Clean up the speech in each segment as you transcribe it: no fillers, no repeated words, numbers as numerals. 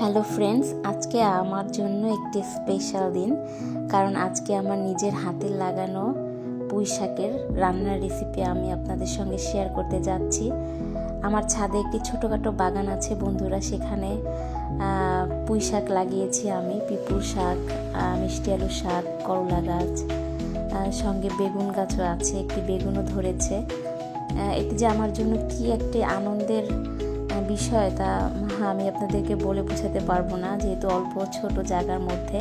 Hello friends, আজকে আমার জন্য একটি স্পেশাল দিন। কারণ আজকে আমার নিজের হাতের লাগানো পুঁই শাকের রান্নার রেসিপি আমি আপনাদের সঙ্গে শেয়ার করতে যাচ্ছি। আমার ছাদে একটি ছোটোখাটো বাগান আছে বন্ধুরা, সেখানে পুঁই শাক লাগিয়েছি আমি, পিপুর শাক, মিষ্টি আলু শাক, করলা গাছ, সঙ্গে বেগুন গাছও আছে, একটি বেগুনও ধরেছে। এটি যে আমার জন্য কি একটি আনন্দের বিষয় তা আমি আপনাদেরকে বলে বোঝাতে পারবো না। যেহেতু অল্প ছোট জায়গার মধ্যে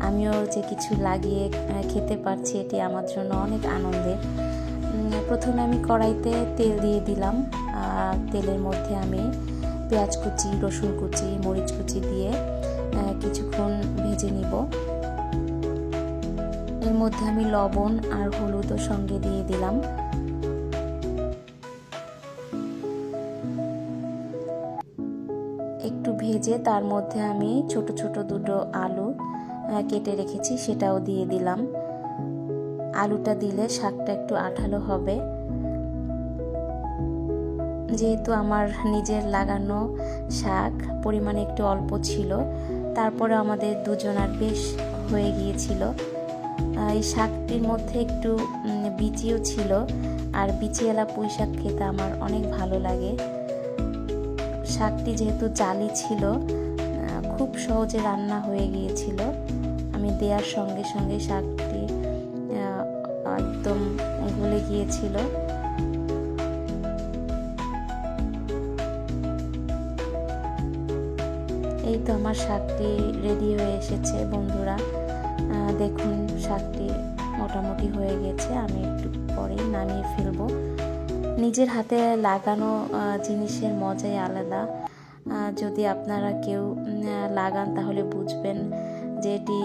আমিও যে কিছু লাগিয়ে খেতে পারছি, এটি আমার জন্য অনেক আনন্দের। প্রথমে আমি কড়াইতে তেল দিয়ে দিলাম। তেলের মধ্যে আমি পেঁয়াজ কুচি, রসুন কুচি, মরিচ কুচি দিয়ে কিছুক্ষণ ভেজে নিব। এর মধ্যে আমি লবণ আর হলুদও সঙ্গে দিয়ে দিলাম। একটু ভেজে তার মধ্যে আমি ছোট ছোট দুটো আলু কেটে রেখেছি, সেটাও দিয়ে দিলাম। আলুটা দিলে শাকটা একটু আঠালো হবে। যেহেতু আমার নিজের লাগানো শাক পরিমাণে একটু অল্প ছিল, তারপরে আমাদের দুজনার বেশ হয়ে গিয়েছিল। এই শাকটির মধ্যে একটু বিচিও ছিল, আর বিচিওয়ালা পুঁই শাক খেতে আমার অনেক ভালো লাগে। শাকটি যেহেতু জালি ছিল, খুব সহজে রান্না হয়ে গিয়েছিল। আমি দেওয়ার সঙ্গে সঙ্গে শাকটি একদম গলে গিয়েছিল। এই তো আমার শাকটি রেডি হয়ে এসেছে বন্ধুরা। দেখুন শাকটি মোটামুটি হয়ে গেছে, আমি একটু পরেই নামিয়ে ফেলবো। নিজের হাতে লাগানো জিনিসের মজাই আলাদা। যদি আপনারা কেউ লাগান তাহলে বুঝবেন যে এটি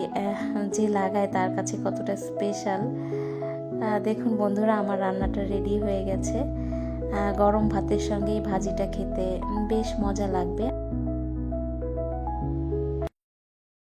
যে লাগায় তার কাছে কতটা স্পেশাল। দেখুন বন্ধুরা, আমার রান্নাটা রেডি হয়ে গেছে। গরম ভাতের সঙ্গে এই ভাজিটা খেতে বেশ মজা লাগবে।